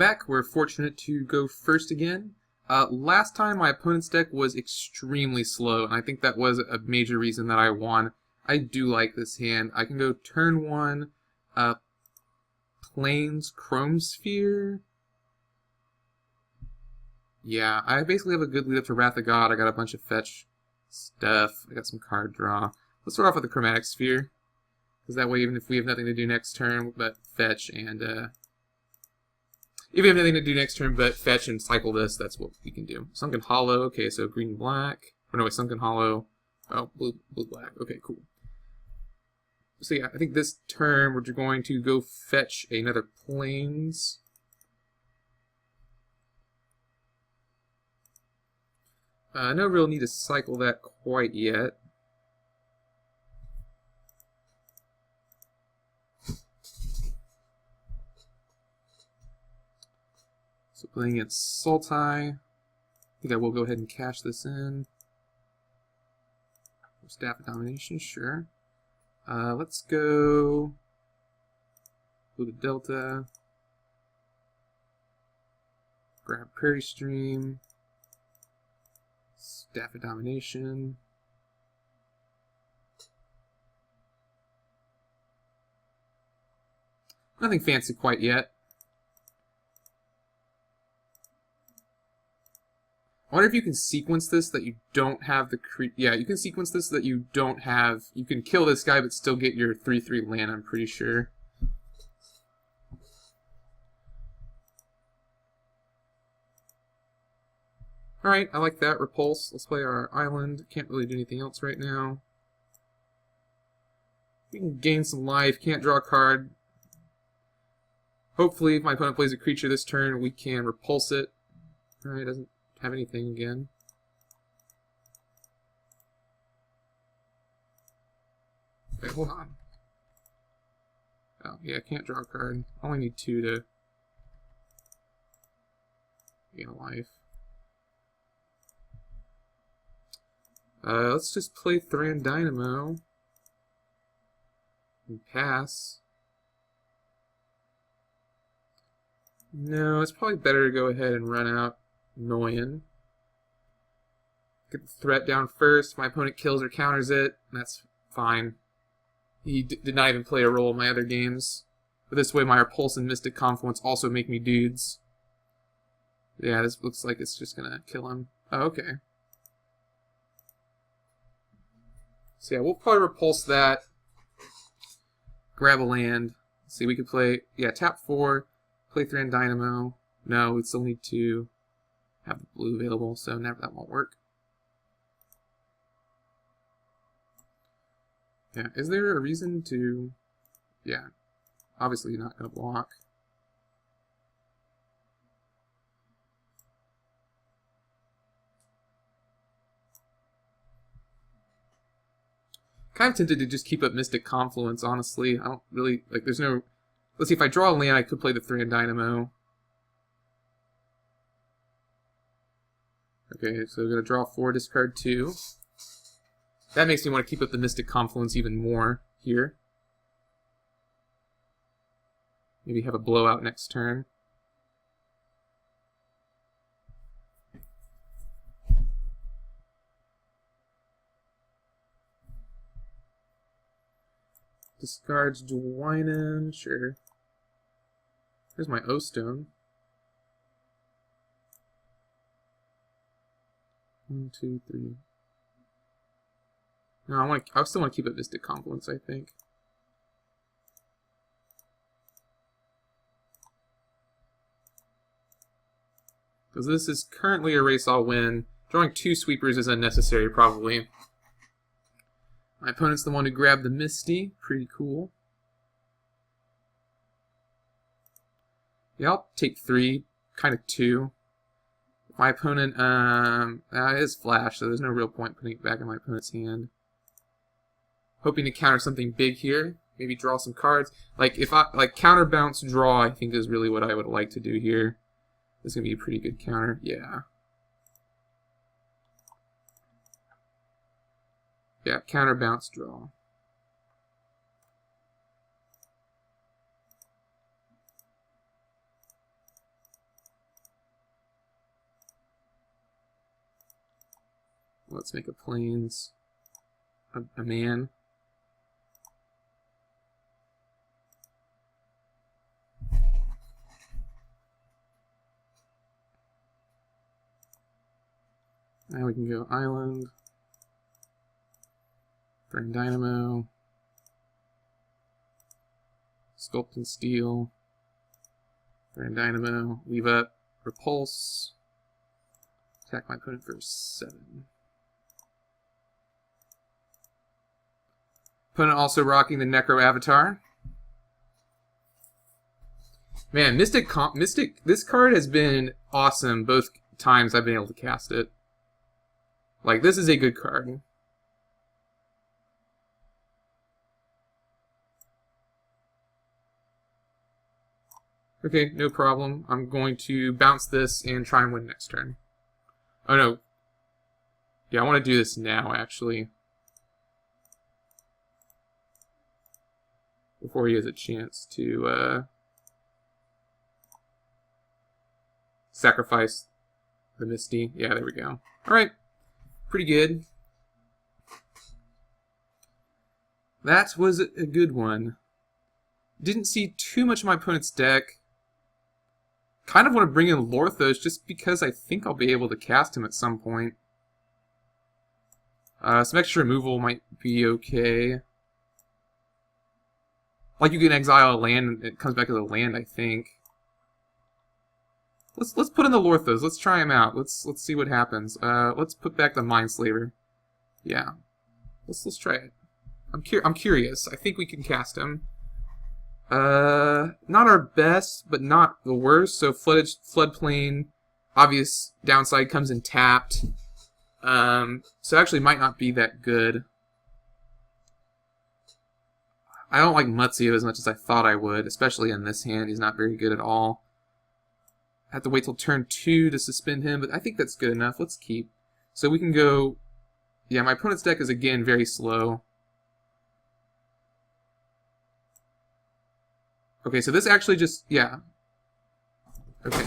Back, we're fortunate to go first again. Last time my opponent's deck was extremely slow, and I think that was a major reason that I won. I do like this hand. I can go turn 1, Plains Chrome Sphere. Yeah, I basically have a good lead up to Wrath of God. I got a bunch of fetch stuff. I got some card draw. Let's start off with the Chromatic Sphere, because that way, even if we have nothing to do next turn but fetch and if we have nothing to do next turn but fetch and cycle this, that's what we can do. Sunken Hollow. Okay, so green black. Or no, wait, Sunken Hollow. Oh, blue black. Okay, cool. So yeah, I think this turn we're going to go fetch another Plains. No real need to cycle that quite yet. So playing against Sultai. I think I will go ahead and cash this in. Staff of Domination, sure. Let's go Blue to Delta. Grab Prairie Stream. Staff of Domination. Nothing fancy quite yet. I wonder if you can sequence this that you don't have the yeah, you can sequence this that you don't have. You can kill this guy but still get your 3/3 land, I'm pretty sure. Alright, I like that. Repulse. Let's play our island. Can't really do anything else right now. We can gain some life. Can't draw a card. Hopefully, if my opponent plays a creature this turn, we can repulse it. Alright, doesn't have anything again. Okay, hold on. Oh, yeah, can't draw a card. Only need 2 to gain a life. Let's just play Thran Dynamo and pass. No, it's probably better to go ahead and run out Noyan. Get the threat down first. My opponent kills or counters it, and that's fine. He did not even play a role in my other games. But this way, my Repulse and Mystic Confluence also make me dudes. Yeah, this looks like it's just gonna kill him. Oh, okay. So yeah, we'll probably repulse that. Grab a land. Let's see, we could play, yeah, tap 4, play Thran Dynamo. No, we still need to have the blue available, so never, that won't work. Yeah, is there a reason to, yeah, obviously you're not going to block. Kind of tempted to just keep up Mystic Confluence, honestly. I don't really, like, there's no... Let's see, if I draw a land, I could play the Thran Dynamo. Okay, so we're going to draw 4, discard 2. That makes me want to keep up the Mystic Confluence even more here. Maybe have a blowout next turn. Discards Dwynen, sure. Here's my O-Stone. 1, 2, 3. No, I still want to keep it Mystic Confluence, I think. Because this is currently a race I'll win. Drawing 2 sweepers is unnecessary, probably. My opponent's the one who grabbed the Misty. Pretty cool. Yeah, I'll take 3. Kind of 2. My opponent, is Flash, so there's no real point putting it back in my opponent's hand. Hoping to counter something big here. Maybe draw some cards. Like, if I, like, counter bounce draw, I think is really what I would like to do here. This is going to be a pretty good counter. Yeah. Yeah, counter bounce draw. Let's make a plains a man. Now we can go island, burn dynamo, sculpt and steel, burn dynamo, leave up, repulse, attack my opponent for 7. Opponent also rocking the Necro Avatar. Man, Mystic, this card has been awesome both times I've been able to cast it. Like, this is a good card. Okay, no problem. I'm going to bounce this and try and win next turn. Oh no. Yeah, I want to do this now, actually. Before he has a chance to sacrifice the Misty. Yeah, there we go. Alright. Pretty good. That was a good one. Didn't see too much of my opponent's deck. Kind of want to bring in Lorthos just because I think I'll be able to cast him at some point. Some extra removal might be okay. Like, you can exile a land and it comes back as a land, I think. Let's put in the Lorthos. Let's try him out. Let's see what happens. Let's put back the Mindslaver. Yeah. Let's try it. I'm curious. I think we can cast him. Not our best, but not the worst. So floodplain, obvious downside, comes in tapped. So actually might not be that good. I don't like Mutzio as much as I thought I would, especially in this hand. He's not very good at all. I have to wait till turn 2 to suspend him, but I think that's good enough. Let's keep. So we can go... Yeah, my opponent's deck is, again, very slow. Okay, so this actually just... Yeah. Okay.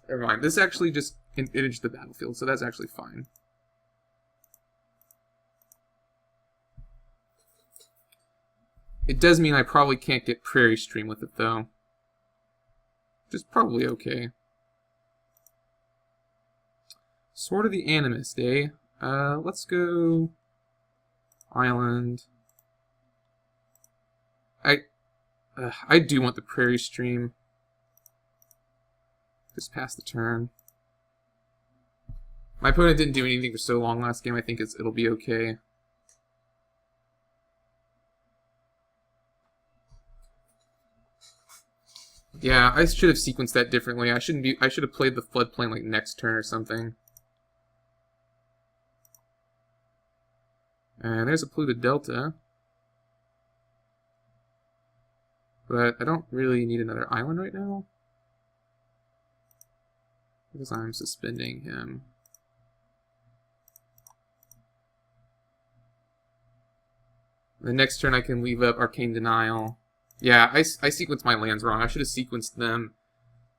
Never mind. This actually just enters the battlefield, so that's actually fine. It does mean I probably can't get Prairie Stream with it, though. Which is probably okay. Sword of the Animist, eh? Let's go... Island. I do want the Prairie Stream. Just pass the turn. My opponent didn't do anything for so long last game. I think it'll be okay. Yeah, I should have sequenced that differently. I should have played the floodplain like next turn or something. And there's a polluted delta. But I don't really need another island right now. Because I'm suspending him. The next turn I can leave up Arcane Denial. Yeah, I sequenced my lands wrong. I should have sequenced them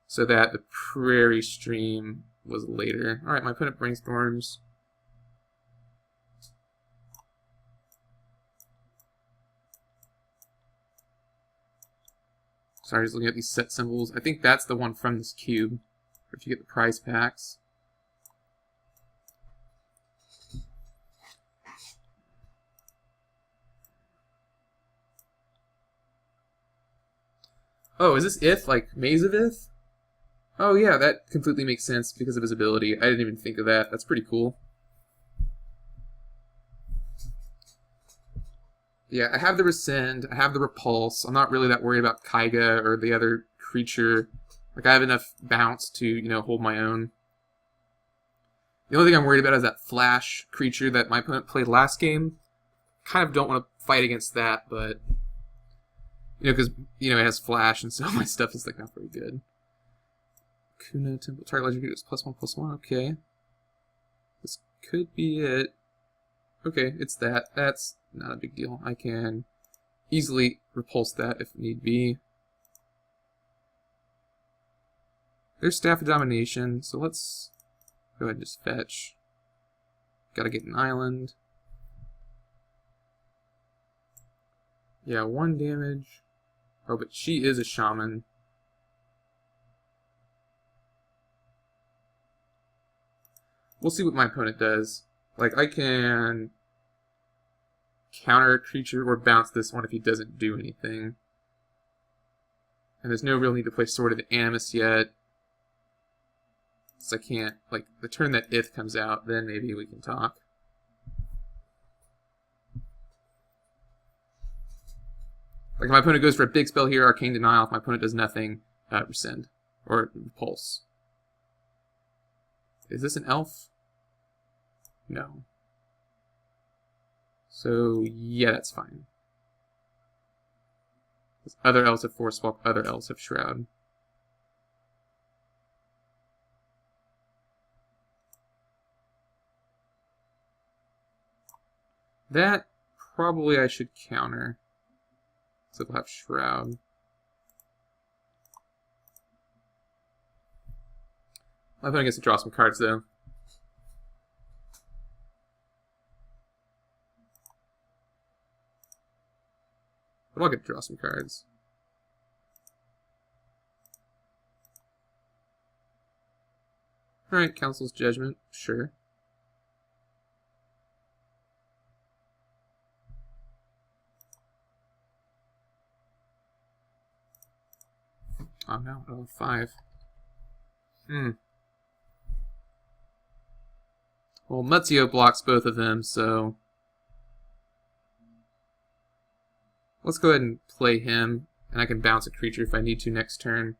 so that the Prairie Stream was later. Alright, my opponent brainstorms. Sorry, just looking at these set symbols. I think that's the one from this cube. Or if you get the prize packs. Oh, is this Ith, like Maze of Ith? Oh yeah, that completely makes sense because of his ability. I didn't even think of that. That's pretty cool. Yeah, I have the Rescind, I have the Repulse. I'm not really that worried about Kaiga or the other creature. Like, I have enough bounce to, you know, hold my own. The only thing I'm worried about is that Flash creature that my opponent played last game. Kind of don't want to fight against that, but... You know, because, you know, it has Flash, and so my stuff is, like, not very good. Kuna Temple, target legendary is +1/+1, okay. This could be it. Okay, it's that. That's not a big deal. I can easily repulse that if need be. There's Staff of Domination, so let's go ahead and just fetch. Gotta get an island. Yeah, 1 damage. Oh, but she is a shaman. We'll see what my opponent does. Like, I can counter a creature or bounce this one if he doesn't do anything. And there's no real need to play Sword of the Animus yet. So I can't, like, the turn that Ith comes out, then maybe we can talk. Like, if my opponent goes for a big spell here, Arcane Denial. If my opponent does nothing, Rescind. Or Repulse. Is this an elf? No. So, yeah, that's fine. Other elves have Force Walk, other elves have Shroud. That probably I should counter. So they'll have Shroud. My opponent gets to draw some cards, though. But I'll get to draw some cards. Alright, Council's Judgment, sure. Oh no, I don't have 5. Well, Muzio blocks both of them, so let's go ahead and play him, and I can bounce a creature if I need to next turn.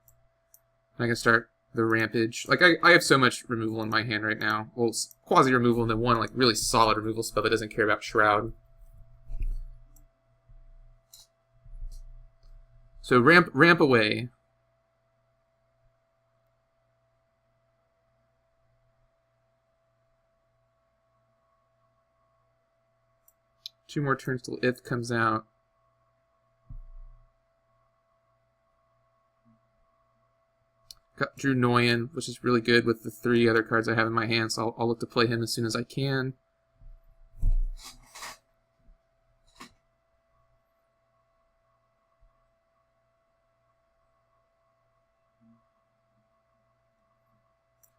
And I can start the Rampage. Like, I have so much removal in my hand right now. Well, it's quasi-removal, and then one, like, really solid removal spell that doesn't care about Shroud. So, ramp away. Two more turns till Ith comes out. Drew Noyan, which is really good with the 3 other cards I have in my hand, so I'll look to play him as soon as I can.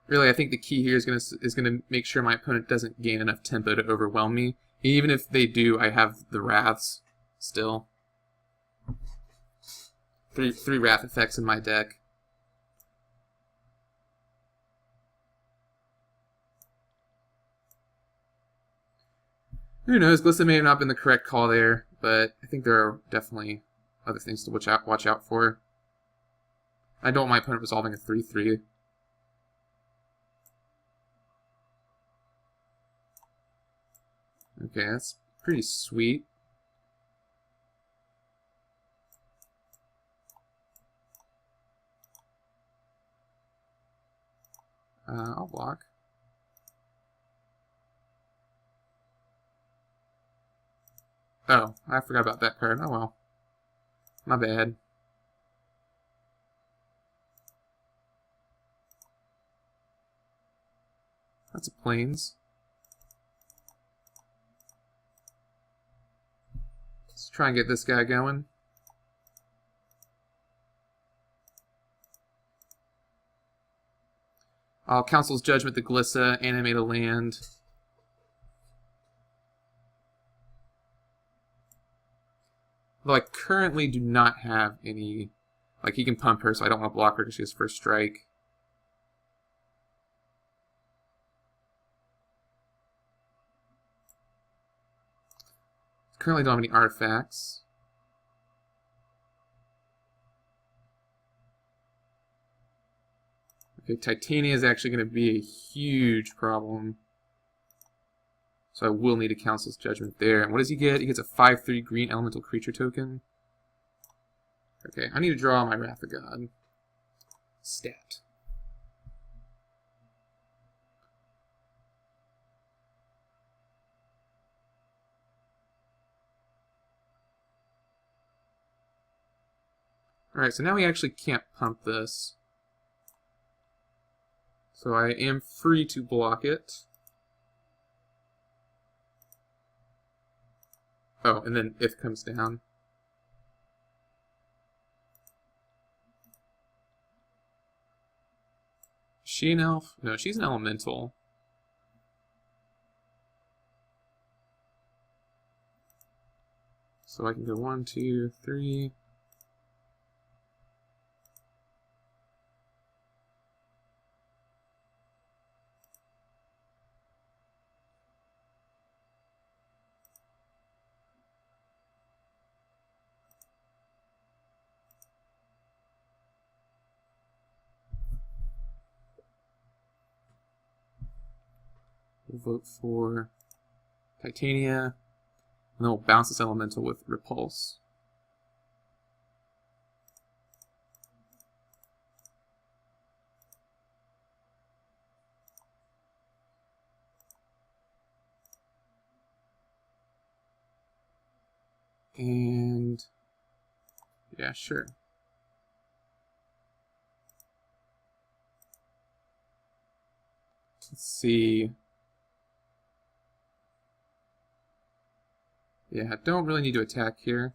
Really, I think the key here is gonna make sure my opponent doesn't gain enough tempo to overwhelm me. Even if they do, I have the Wraths still. Three Wrath effects in my deck. Who knows? Glissa may have not been the correct call there, but I think there are definitely other things to watch out for. I don't want my opponent resolving a 3/3. Okay, that's pretty sweet. I'll block. Oh, I forgot about that card. Oh well. My bad. That's a Plains. Let's try and get this guy going. I'll Council's Judgment the Glissa, animate a land. Though I currently do not have any... Like, he can pump her, so I don't want to block her because she has first strike. Currently don't have any artifacts. Okay, Titania is actually going to be a huge problem. So I will need a Council's Judgment there. And what does he get? He gets a 5/3 green elemental creature token. Okay, I need to draw my Wrath of God. Stat. Alright, so now we actually can't pump this. So I am free to block it. Oh, and then if comes down. Is she an elf? No, she's an elemental. So I can go 1, 2, 3. We'll vote for Titania, and then we'll bounce this elemental with Repulse. And yeah, sure. Let's see. Yeah, I don't really need to attack here.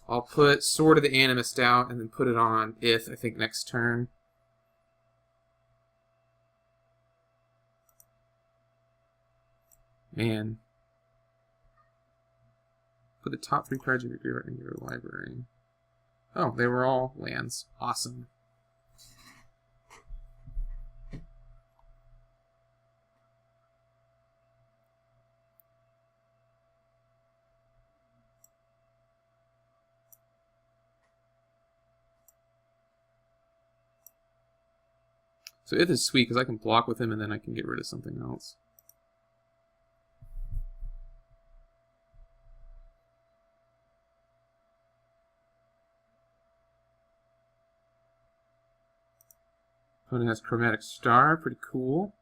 I'll put Sword of the Animist out and then put it on I think next turn. Man. Put the top 3 cards of in your library. Oh, they were all lands. Awesome. So it is sweet because I can block with him and then I can get rid of something else. Opponent has Chromatic Star, pretty cool.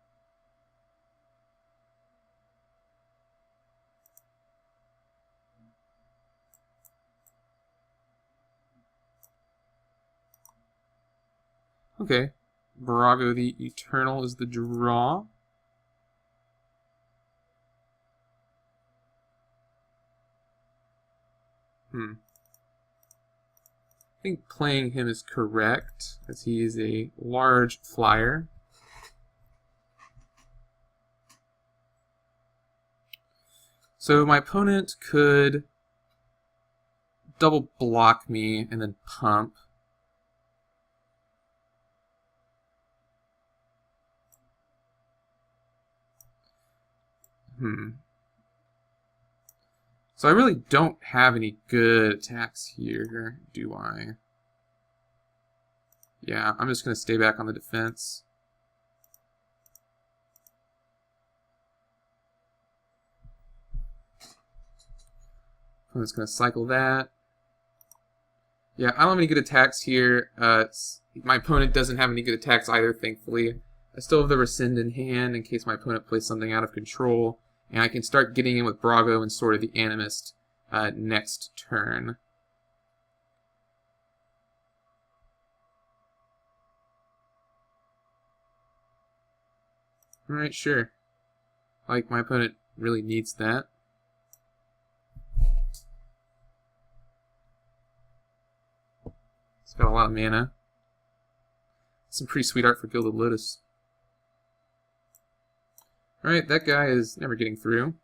Okay. Virago the Eternal is the draw. I think playing him is correct, as he is a large flyer. So my opponent could double block me and then pump. So I really don't have any good attacks here, do I? Yeah, I'm just going to stay back on the defense. I'm just going to cycle that. Yeah, I don't have any good attacks here. My opponent doesn't have any good attacks either, thankfully. I still have the Rescind in hand in case my opponent plays something out of control. And I can start getting in with Brago and Sword of the Animist next turn. Alright, sure. Like, my opponent really needs that. It's got a lot of mana. Some pretty sweet art for Gilded Lotus. Alright, that guy is never getting through.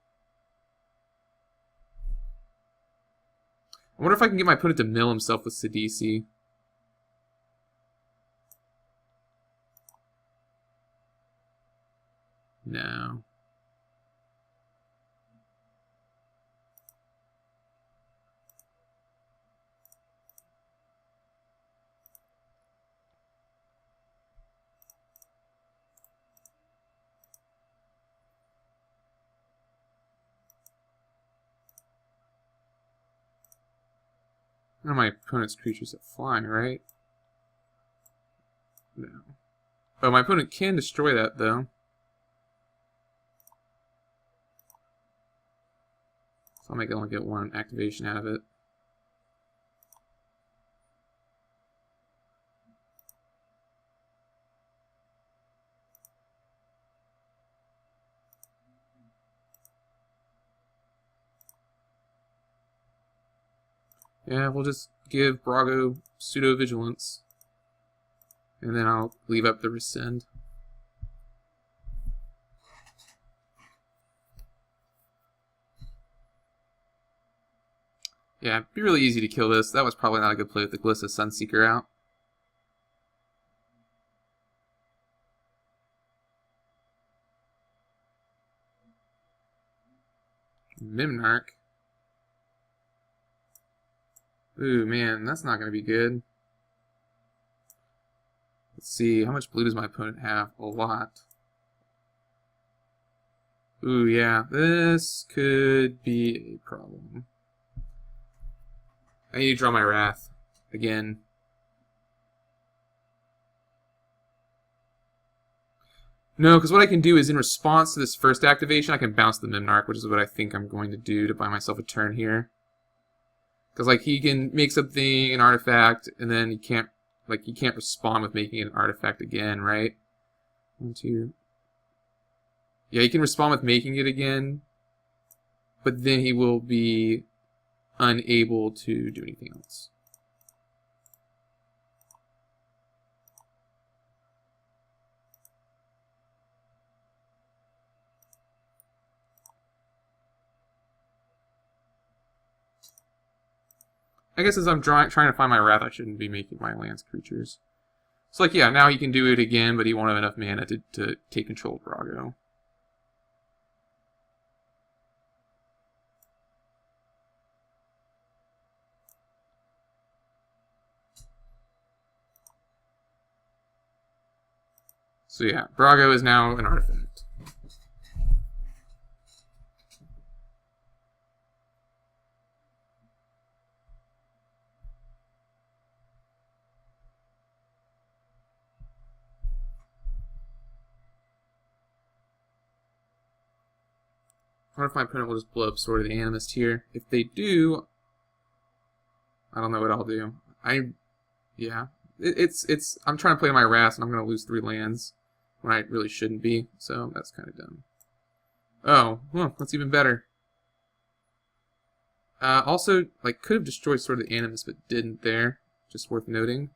I wonder if I can get my opponent to mill himself with Sidisi. No. None of my opponent's creatures that fly, right? No. Oh, my opponent can destroy that, though. So I'll make it only get 1 activation out of it. Yeah, we'll just give Brago pseudo-vigilance. And then I'll leave up the rescind. Yeah, it'd be really easy to kill this. That was probably not a good play with the Glissa Sunseeker out. Mimnarch. Ooh, man, that's not going to be good. Let's see, how much blue does my opponent have? A lot. Ooh, yeah, this could be a problem. I need to draw my Wrath again. No, because what I can do is in response to this first activation, I can bounce the Mimnarch, which is what I think I'm going to do to buy myself a turn here. Because like he can make something an artifact, and then he can't respond with making it an artifact again, right? 1, 2. Yeah, he can respond with making it again, but then he will be unable to do anything else. I guess as I'm trying to find my Wrath, I shouldn't be making my lands creatures. So like, yeah, now he can do it again, but he won't have enough mana to take control of Brago. So yeah, Brago is now an artifact. I wonder if my opponent will just blow up Sword of the Animist here. If they do, I don't know what I'll do. Yeah. I'm trying to play my Wrath, and I'm going to lose 3 lands when I really shouldn't be, so that's kind of dumb. Oh, well, that's even better. Also, like, could have destroyed Sword of the Animist, but didn't there. Just worth noting.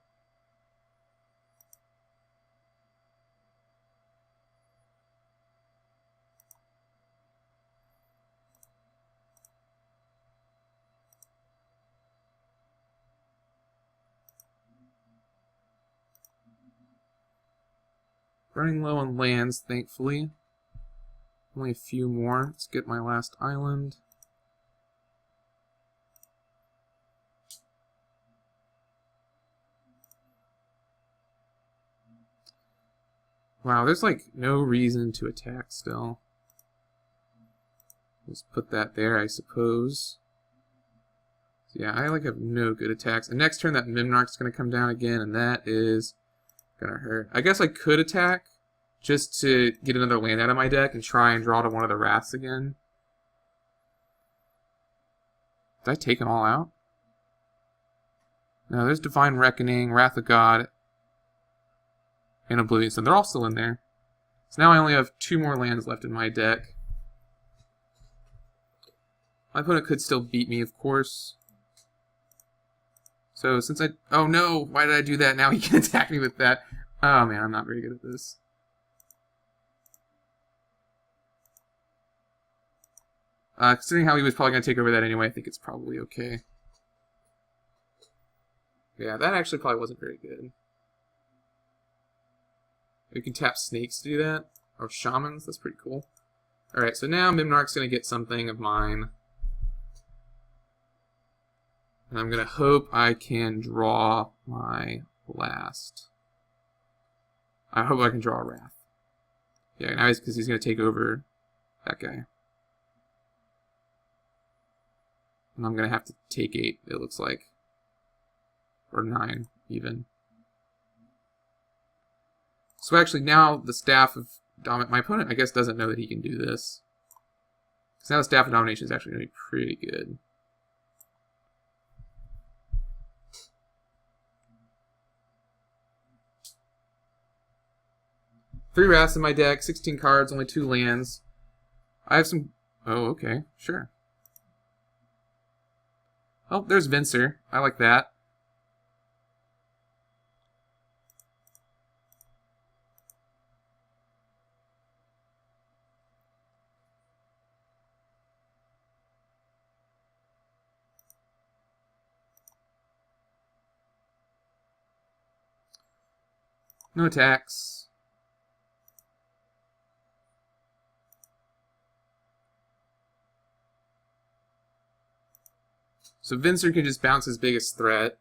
Running low on lands, thankfully. Only a few more. Let's get my last island. Wow, there's like no reason to attack still. Let's put that there, I suppose. So yeah, I like have no good attacks. And next turn that Mimnarch's gonna come down again, and that is gonna hurt. I guess I could attack just to get another land out of my deck and try and draw to one of the Wraths again. Did I take them all out? No, there's Divine Reckoning, Wrath of God, and Oblivion Stone. They're all still in there. So now I only have 2 more lands left in my deck. My opponent could still beat me, of course. So since oh no, why did I do that? Now he can attack me with that. Oh man, I'm not very good at this. Considering how he was probably going to take over that anyway, I think it's probably okay. Yeah, that actually probably wasn't very good. We can tap snakes to do that. Or shamans, that's pretty cool. Alright, so now Mimnarch's going to get something of mine. And I'm going to hope I can draw my last. I hope I can draw a Wrath. Yeah, now because he's going to take over that guy. And I'm going to have to take 8, it looks like. Or 9, even. So actually now the Staff of Domination, my opponent I guess doesn't know that he can do this. Because now the Staff of Domination is actually going to be pretty good. Three Wraths in my deck, 16 cards, only 2 lands. I have some... Oh, okay, sure. Oh, there's Vincer. I like that. No attacks. So Vincer can just bounce his biggest threat.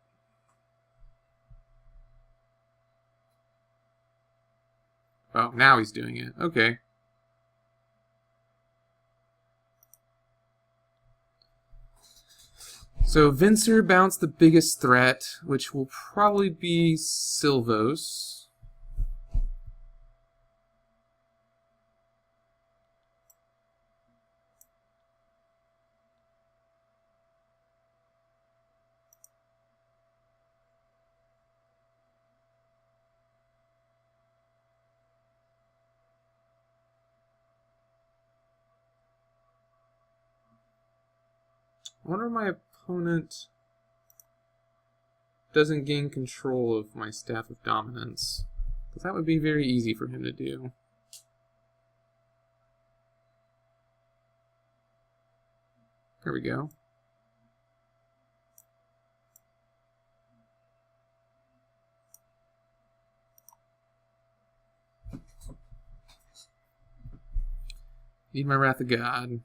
Oh, now he's doing it. Okay. So Vincer bounced the biggest threat, which will probably be Silvos. I wonder if my opponent doesn't gain control of my Staff of Dominance, because that would be very easy for him to do. There we go. Need my Wrath of God.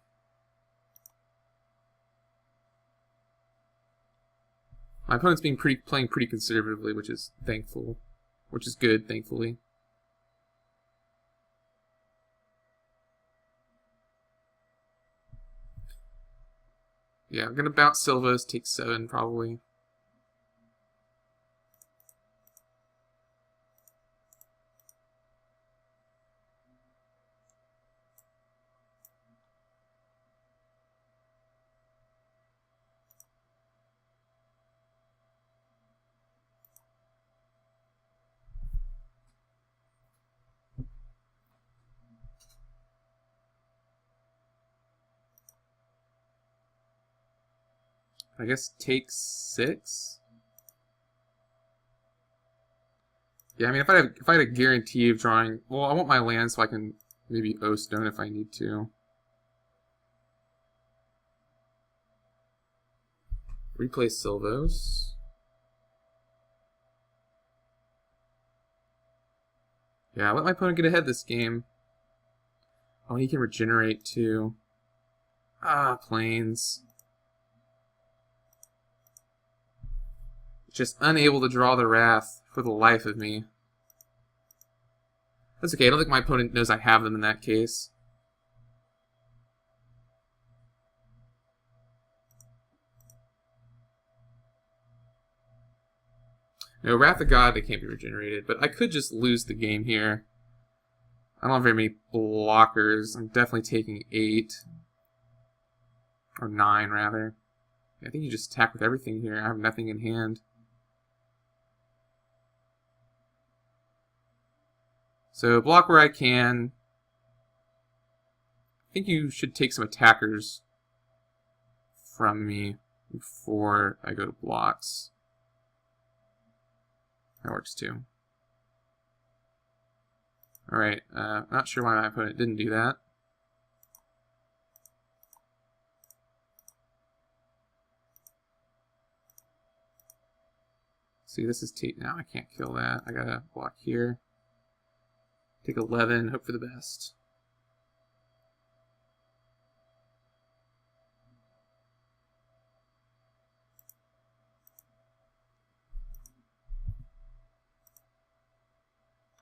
My opponent's playing pretty conservatively, which is good, thankfully. Yeah, I'm gonna bounce Silvos, take 7 probably. I guess take 6. Yeah, I mean, if I had a guarantee of drawing, well, I want my land so I can maybe O-Stone if I need to. Replay Silvos. Yeah, let my opponent get ahead this game. Oh, he can regenerate too. Ah, Plains. Just unable to draw the Wrath for the life of me. That's okay, I don't think my opponent knows I have them in that case. No, Wrath of God, they can't be regenerated, but I could just lose the game here. I don't have very many blockers. I'm definitely taking 8. Or 9, rather. I think you just attack with everything here. I have nothing in hand. So block where I can. I think you should take some attackers from me before I go to blocks. That works too. Alright, not sure why my opponent didn't do that. See, this is now I can't kill that. I gotta block here. Take 11, hope for the best.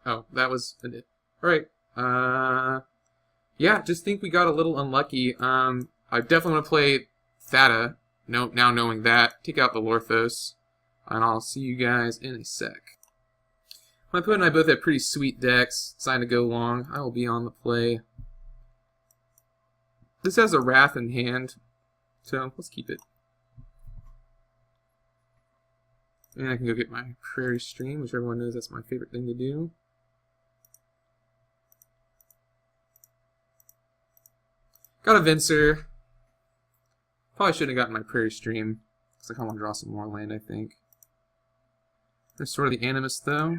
Oh, that was it. Alright. Yeah, just think we got a little unlucky. I definitely want to play Thada, now knowing that. Take out the Lorthos. And I'll see you guys in a sec. My opponent and I both have pretty sweet decks. Designed to go long. I will be on the play. This has a Wrath in hand, so let's keep it. And I can go get my Prairie Stream, which everyone knows that's my favorite thing to do. Got a Vincer. Probably shouldn't have gotten my Prairie Stream, because Looks like I want to draw some more land, I think. There's sort of the Animus, though.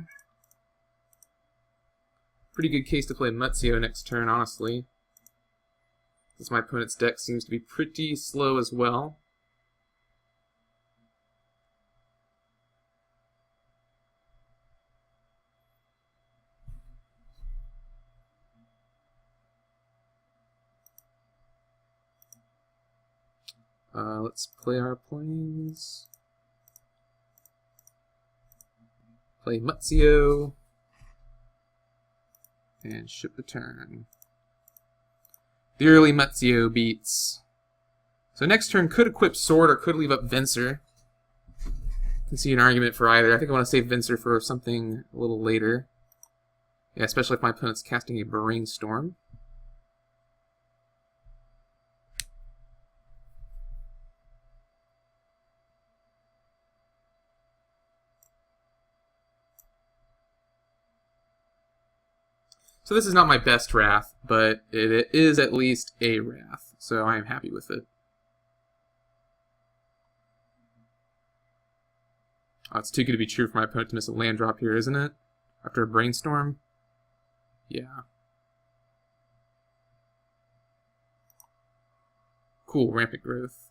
Pretty good case to play Muzio next turn, honestly. Since my opponent's deck seems to be pretty slow as well. Let's play our planes. Play Muzio. And ship the turn. The early Muzio beats. So next turn could equip Sword or could leave up Venser. I can see an argument for either. I think I want to save Venser for something a little later. Yeah, especially if my opponent's casting a Brainstorm. So this is not my best Wrath, but it is at least a Wrath, so I am happy with it. Oh, it's too good to be true for my opponent to miss a land drop here, isn't it? After a Brainstorm? Yeah. Cool, Rampant Growth.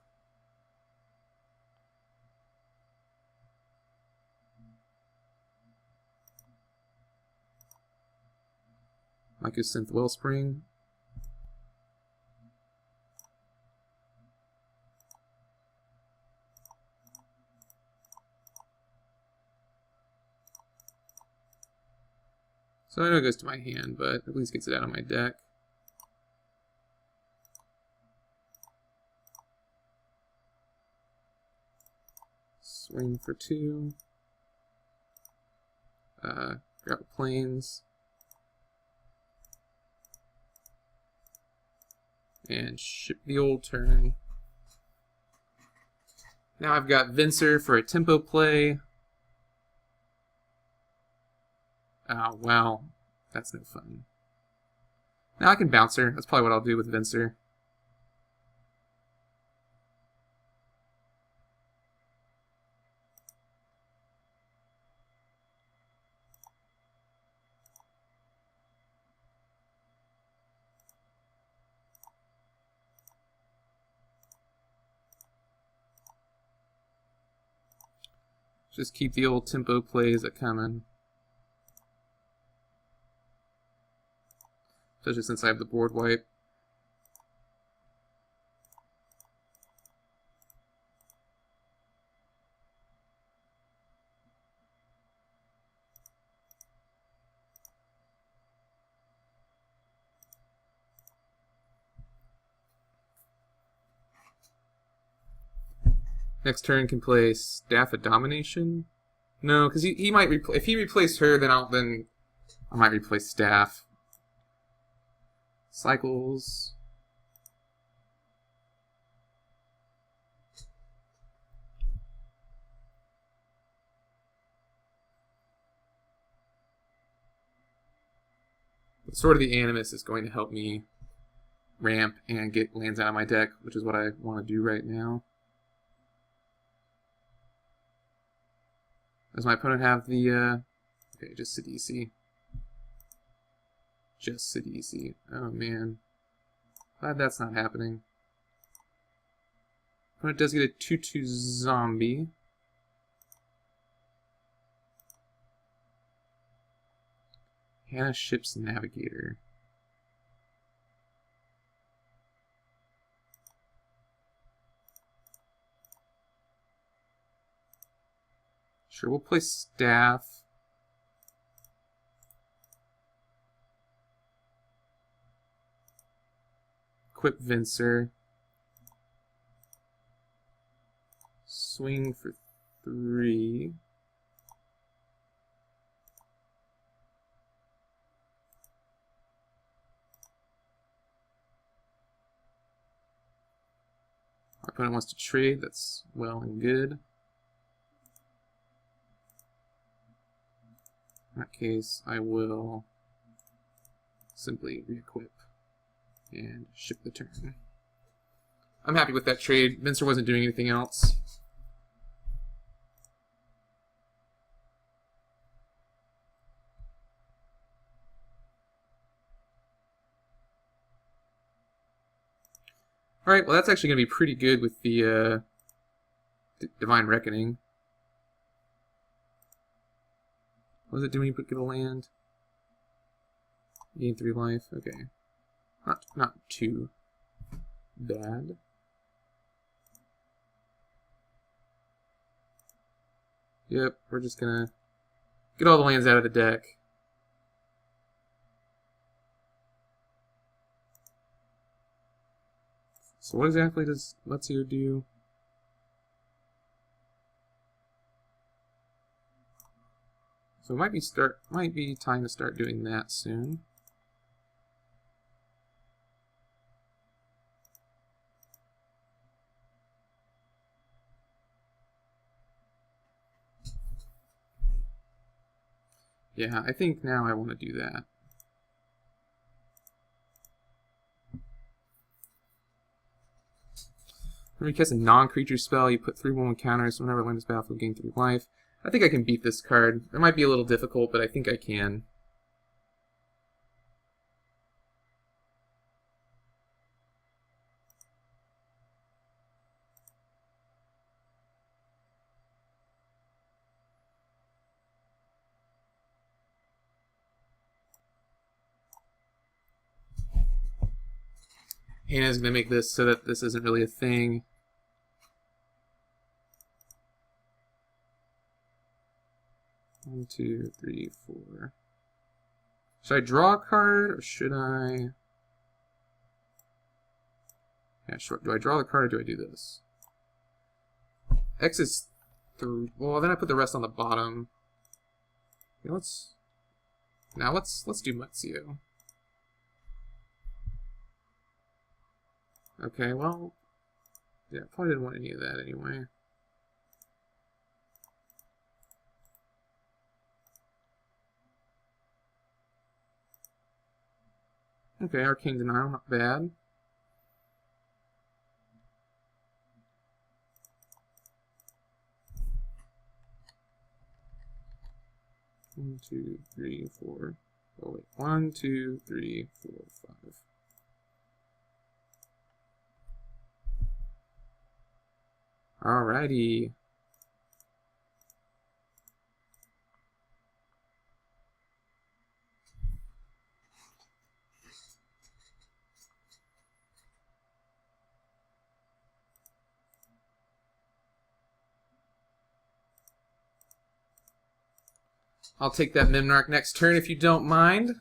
Mycosynth Wellspring. So I know it goes to my hand, but at least gets it out of my deck. Swing for 2. Grab the planes. And ship the old turn. Now I've got Venser for a tempo play. Oh, wow. That's no fun. Now I can Bouncer. That's probably what I'll do with Venser. Just keep the old tempo plays a coming. Especially since I have the board wipe. Next turn can play Staff of Domination. No, because he might if he replaced her, then I might replace Staff. Cycles. But sort of the Animus is going to help me ramp and get lands out of my deck, which is what I want to do right now. Does my opponent have the, okay, just Sidisi. Just Sidisi. Oh, man. Glad that's not happening. Opponent does get a 2/2 zombie. Hannah Ship's Navigator. Sure, we'll play Staff. Equip Venser. Swing for 3. My opponent wants to trade. That's well and good. In that case, I will simply re-equip and ship the turn. I'm happy with that trade. Venser wasn't doing anything else. Alright, well that's actually going to be pretty good with the Divine Reckoning. What does it do when you get a land? Gain 3 life. Okay. Not too bad. Yep, we're just gonna get all the lands out of the deck. So what exactly does Letsio do? So it might be time to start doing that soon. Yeah, I think now I want to do that. When you cast a non-creature spell, you put 3/1 counters, so whenever it lands battlefield, gain 3 life. I think I can beat this card. It might be a little difficult, but I think I can. Hannah's going to make this so that this isn't really a thing. One, two, three, four. Should I draw a card, or should I... Yeah, sure. Do I draw the card, or do I do this? X is through... Well, then I put the rest on the bottom. Okay, let's do Muzio. Okay, well... Yeah, probably didn't want any of that anyway. Okay, Arcane Denial, not bad. One, two, three, four. Oh wait, 1, 2, 3, 4, 5. Alrighty. I'll take that Mimnarch next turn if you don't mind.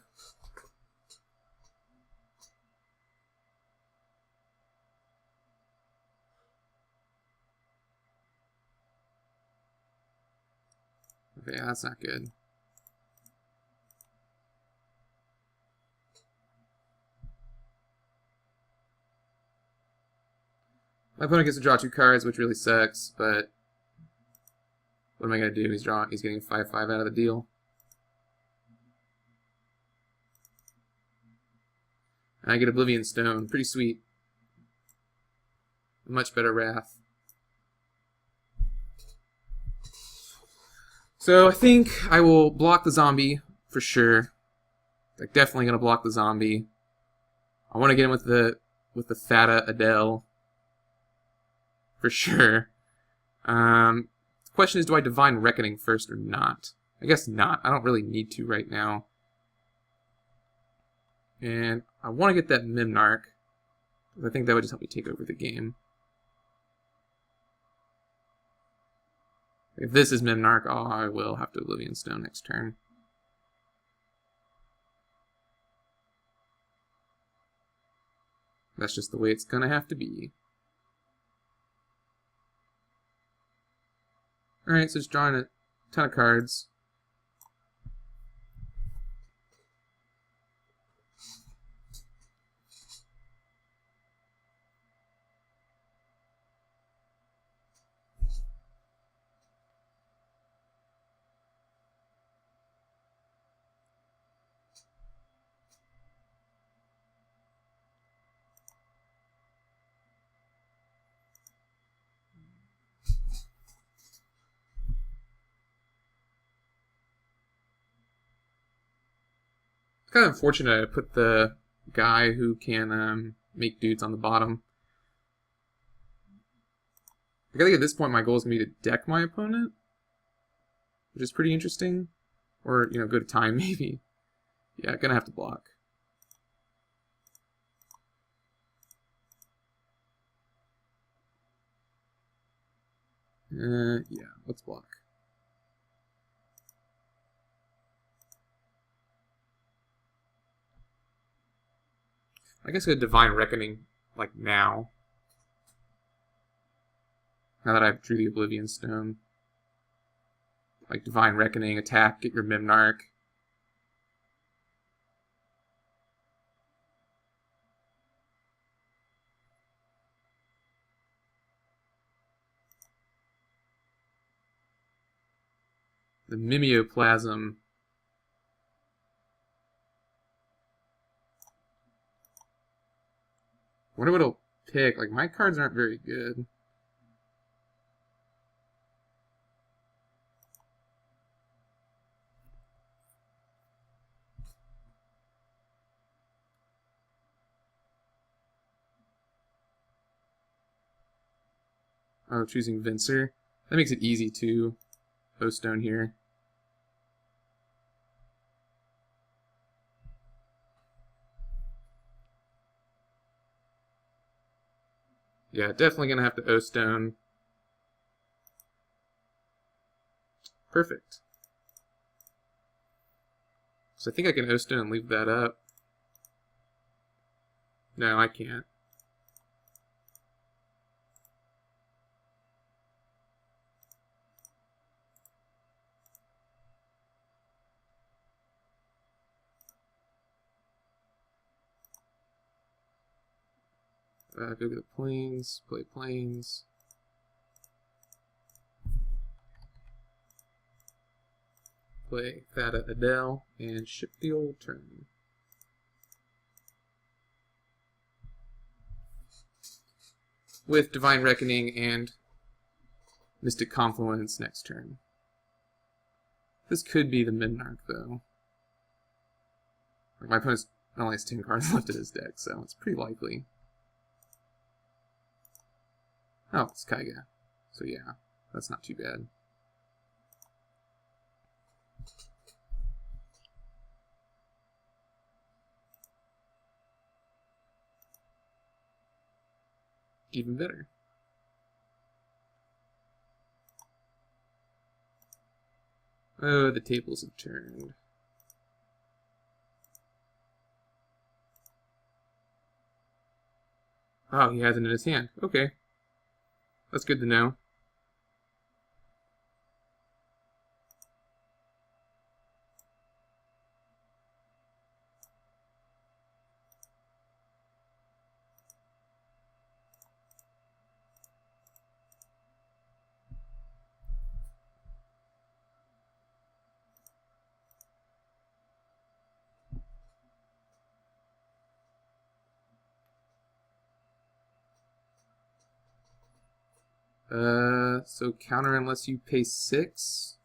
Okay, that's not good. My opponent gets to draw 2 cards, which really sucks, but what am I going to do? He's getting 5/5 out of the deal. And I get Oblivion Stone. Pretty sweet. Much better Wrath. So I think I will block the zombie for sure. Like definitely gonna block the zombie. I want to get him with the Thada Adele for sure. The question is, do I Divine Reckoning first or not? I guess not. I don't really need to right now. And I want to get that Mimnarch. I think that would just help me take over the game. If this is Mimnarch, oh, I will have to Oblivion Stone next turn. That's just the way it's gonna have to be. Alright, so just drawing a ton of cards. It's kind of unfortunate I put the guy who can make dudes on the bottom. I think at this point my goal is going to be to deck my opponent, which is pretty interesting. Or, you know, go to time maybe. Yeah, gonna have to block. Yeah, let's block. I guess a Divine Reckoning, like now. Now that I've drew the Oblivion Stone. Like Divine Reckoning, attack, get your Mimnarch. The Mimeoplasm. I wonder what it'll pick. Like, my cards aren't very good. Oh, choosing Vincer. That makes it easy too. O-Stone here. Yeah, definitely gonna have to O-Stone. Perfect. So I think I can O-Stone and leave that up. No, I can't. Go get the planes, play planes. Play Fata Adele, and ship the old turn. With Divine Reckoning and Mystic Confluence next turn. This could be the Mimnarch, though. Like, my opponent only has 10 cards left in his deck, so it's pretty likely. Oh, it's Kaiga. So yeah, that's not too bad. Even better. Oh, the tables have turned. Oh, he has it in his hand. Okay. That's good to know. So counter unless you pay 6.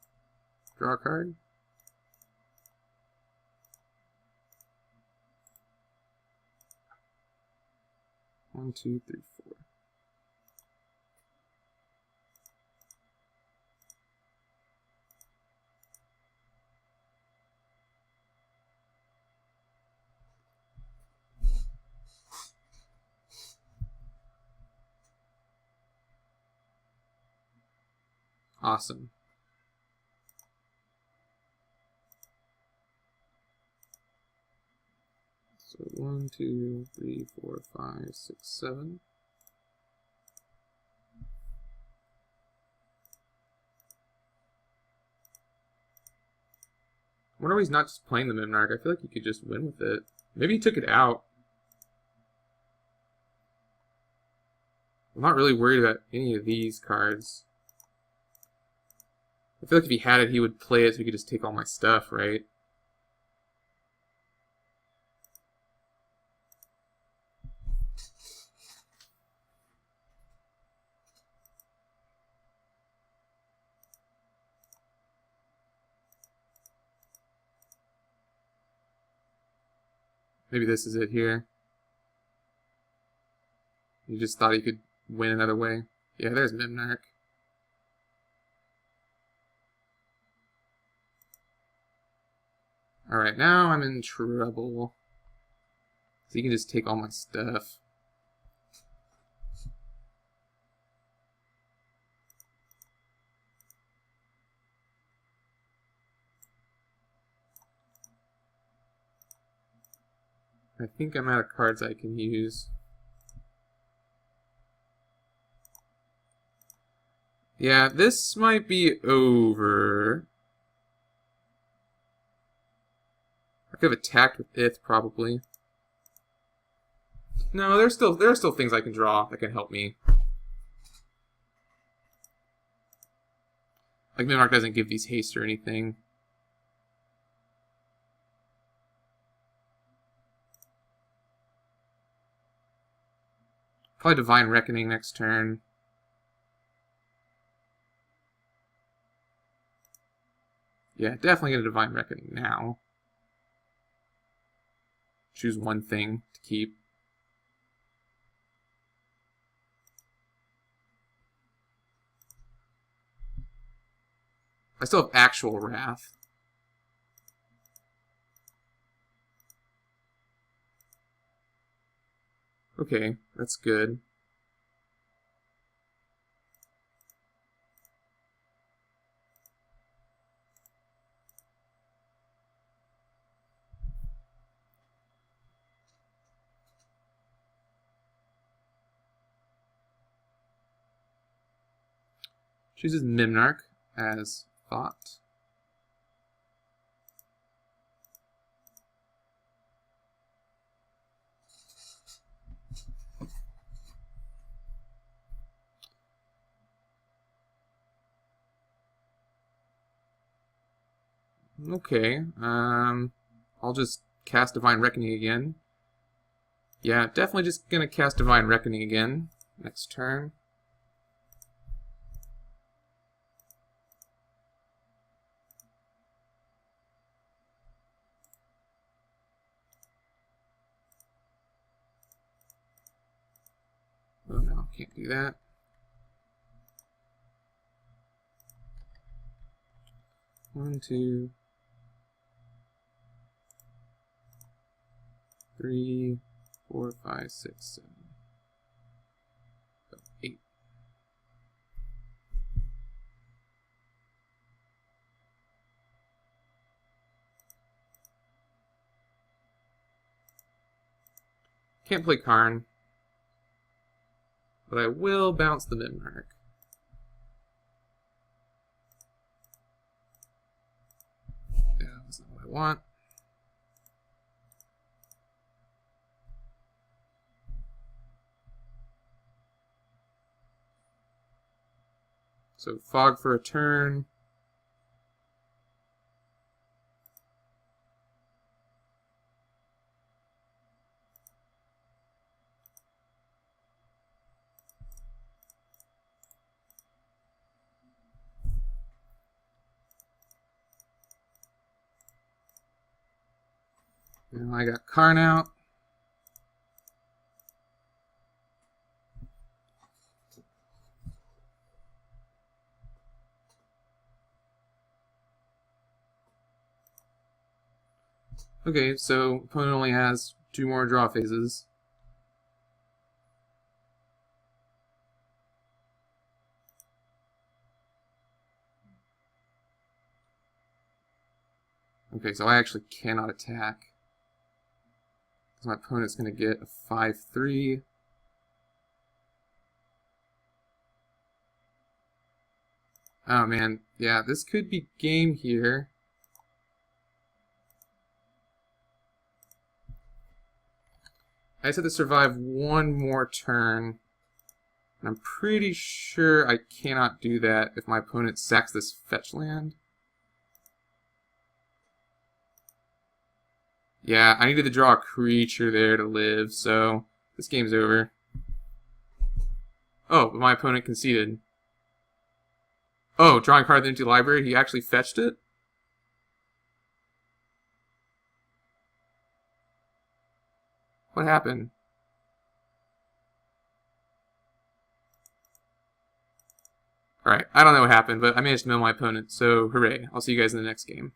Draw a card. One, two, three, four. Awesome. So 1, 2, 3, 4, 5, 6, 7. I wonder why he's not just playing the Mimnarch. I feel like he could just win with it. Maybe he took it out. I'm not really worried about any of these cards. I feel like if he had it, he would play it so he could just take all my stuff, right? Maybe this is it here. He just thought he could win another way. Yeah, there's Mimnarch. Alright, now I'm in trouble. So you can just take all my stuff. I think I'm out of cards I can use. Yeah, this might be over. I could have attacked with Ith, probably. No, there are still things I can draw that can help me. Like, Mimnarch doesn't give these haste or anything. Probably Divine Reckoning next turn. Yeah, definitely get a Divine Reckoning now. Choose one thing to keep. I still have actual Wrath. Okay, that's good. Chooses Mimnarch as thought. Okay, I'll just cast Divine Reckoning again. Yeah, definitely just gonna cast Divine Reckoning again next turn. Oh no, can't do that. One, two, three, 4, 5, 6, 7, 8. Can't play Karn, but I will bounce the Mimnarch. Yeah, that's not what I want. So Fog for a turn. Now I got Karn out. Okay, so opponent only has 2 more draw phases. Okay, so I actually cannot attack. Because my opponent's going to get a 5-3. Oh man, yeah, this could be game here. I just have to survive one more turn. And I'm pretty sure I cannot do that if my opponent sacks this fetch land. Yeah, I needed to draw a creature there to live, so this game's over. Oh, but my opponent conceded. Oh, drawing a card in the empty library, he actually fetched it? What happened? Alright, I don't know what happened, but I managed to mill my opponent, so hooray. I'll see you guys in the next game.